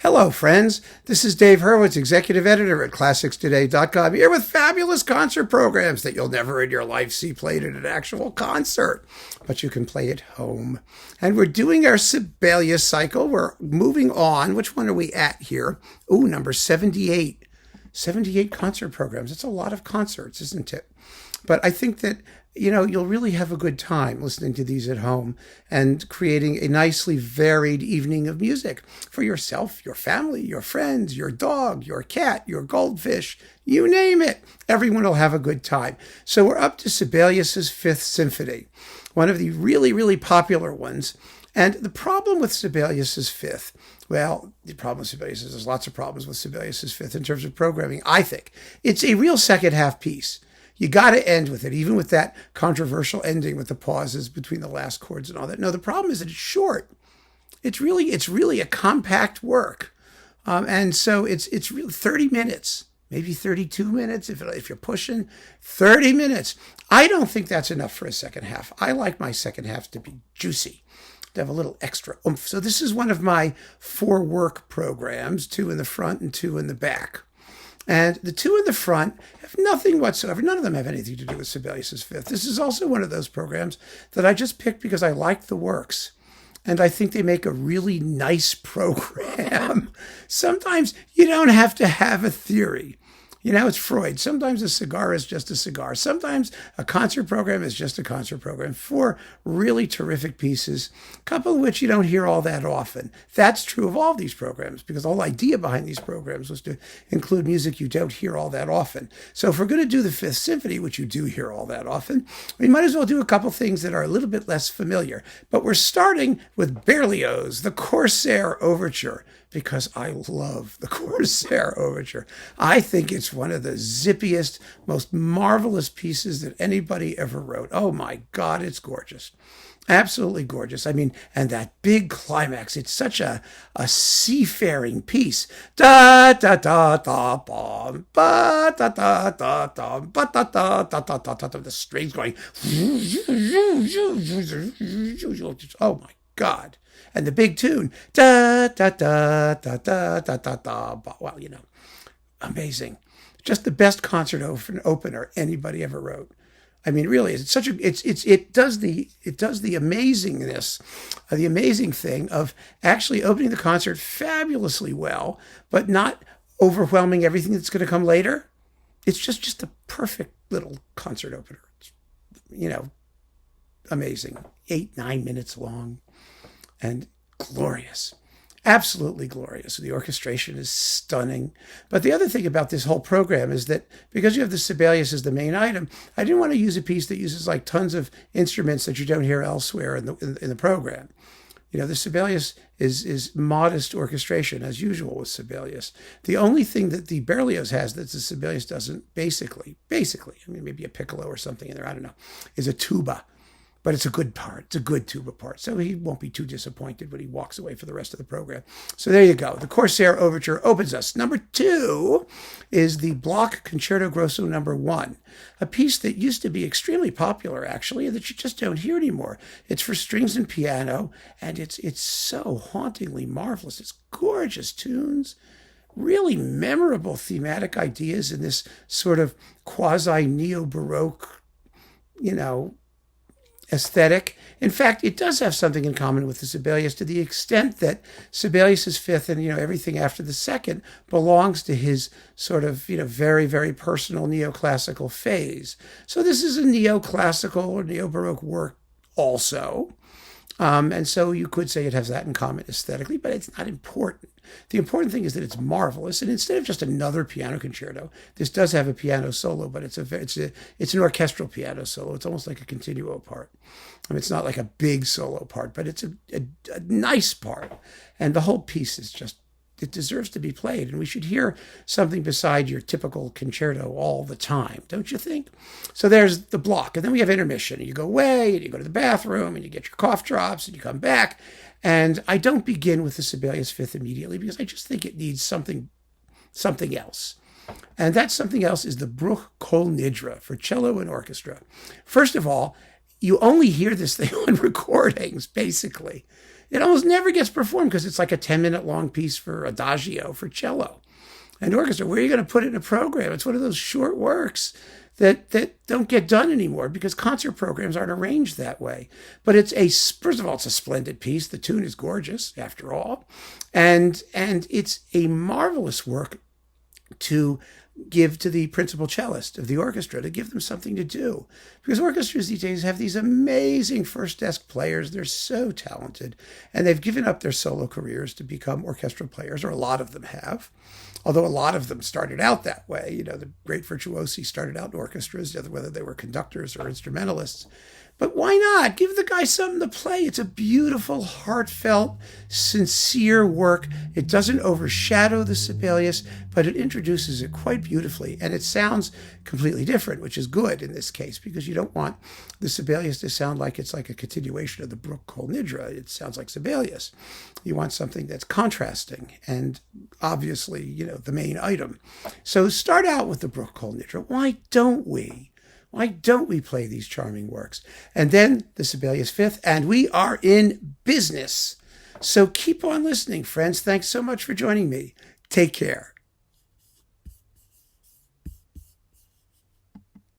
Hello, friends. This is Dave Hurwitz, executive editor at ClassicsToday.com, here with fabulous concert programs that you'll never in your life see played at an actual concert, but you can play at home. And we're doing our Sibelius Cycle. We're moving on. Which one are we at here? Ooh, number 78. 78 concert programs. It's a lot of concerts, isn't it? But I think that, you'll really have a good time listening to these at home and creating a nicely varied evening of music for yourself, your family, your friends, your dog, your cat, your goldfish, you name it. Everyone will have a good time. So we're up to Sibelius's Fifth Symphony, one of the really, really popular ones. And the problem with Sibelius's Fifth, well, the problem with Sibelius is there's lots of problems with Sibelius's Fifth in terms of programming, I think. It's a real second half piece. You got to end with it, even with that controversial ending with the pauses between the last chords and all that. No, the problem is that it's short. It's really a compact work. And so it's really 30 minutes, maybe 32 minutes if you're pushing 30 minutes. I don't think that's enough for a second half. I like my second half to be juicy, to have a little extra oomph. So this is one of my 4 work programs, 2 in the front and 2 in the back. And the 2 in the front have nothing whatsoever. None of them have anything to do with Sibelius's Fifth. This is also one of those programs that I just picked because I like the works. And I think they make a really nice program. Sometimes you don't have to have a theory. It's Freud. Sometimes a cigar is just a cigar. Sometimes a concert program is just a concert program. 4 really terrific pieces, a couple of which you don't hear all that often. That's true of all these programs because the whole idea behind these programs was to include music you don't hear all that often. So if we're going to do the Fifth Symphony, which you do hear all that often, we might as well do a couple things that are a little bit less familiar. But we're starting with Berlioz, the Corsair Overture, because I love the Corsair Overture. I think it's one of the zippiest, most marvelous pieces that anybody ever wrote. Oh my God, it's gorgeous. Absolutely gorgeous. I mean, and that big climax, it's such a seafaring piece. Da da da da bum, ba da da da da ba da da da da da da. The strings going. Oh my God. And the big tune, da da da da da da da da. Well, amazing. Just the best concert opener anybody ever wrote. I mean, really, it does the amazingness, the amazing thing of actually opening the concert fabulously well, but not overwhelming everything that's going to come later. It's just a perfect little concert opener. It's, amazing. 8-9 minutes long. And glorious, absolutely glorious. The orchestration is stunning. But the other thing about this whole program is that because you have the Sibelius as the main item, I didn't want to use a piece that uses like tons of instruments that you don't hear elsewhere in the program. The Sibelius is modest orchestration as usual with Sibelius. The only thing that the Berlioz has that the Sibelius doesn't, basically, I mean, maybe a piccolo or something in there, I don't know, is a tuba. But it's a good part. It's a good tuba part. So he won't be too disappointed when he walks away for the rest of the program. So there you go. The Corsair Overture opens us. Number 2 is the Bloch Concerto Grosso number 1, a piece that used to be extremely popular, actually, and that you just don't hear anymore. It's for strings and piano, and it's so hauntingly marvelous. It's gorgeous tunes, really memorable thematic ideas in this sort of quasi-neo-Baroque, aesthetic. In fact, it does have something in common with the Sibelius to the extent that Sibelius's Fifth and everything after the second belongs to his sort of very, very personal neoclassical phase. So this is a neoclassical or neo-Baroque work also. And so you could say it has that in common aesthetically, but it's not important. The important thing is that it's marvelous. And instead of just another piano concerto, this does have a piano solo, but it's an orchestral piano solo. It's almost like a continuo part. I mean, it's not like a big solo part, but it's a nice part. And the whole piece is just, it deserves to be played. And we should hear something beside your typical concerto all the time, don't you think? So there's the block. And then we have intermission. And you go away, and you go to the bathroom, and you get your cough drops, and you come back. And I don't begin with the Sibelius Fifth immediately because I just think it needs something else. And that something else is the Bruch Kol Nidre for cello and orchestra. First of all, you only hear this thing on recordings, basically. it almost never gets performed because it's like a 10-minute long piece for adagio for cello and orchestra. Where are you going to put it in a program? It's one of those short works that don't get done anymore because concert programs aren't arranged that way. But first of all, it's a splendid piece. The tune is gorgeous, after all. And it's a marvelous work to give to the principal cellist of the orchestra, to give them something to do. Because orchestras these days have these amazing first desk players. They're so talented. And they've given up their solo careers to become orchestral players, or a lot of them have. Although a lot of them started out that way. You know, the great virtuosi started out in orchestras, whether they were conductors or instrumentalists. But why not? Give the guy something to play. It's a beautiful, heartfelt, sincere work. It doesn't overshadow the Sibelius, but it introduces it quite beautifully. And it sounds completely different, which is good in this case, because you don't want the Sibelius to sound like it's like a continuation of the Bruch Kol Nidre. It sounds like Sibelius. You want something that's contrasting and obviously, the main item. So start out with the Bruch Kol Nidre. Why don't we? Why don't we play these charming works? And then the Sibelius Fifth, and we are in business. So keep on listening, friends. Thanks so much for joining me. Take care.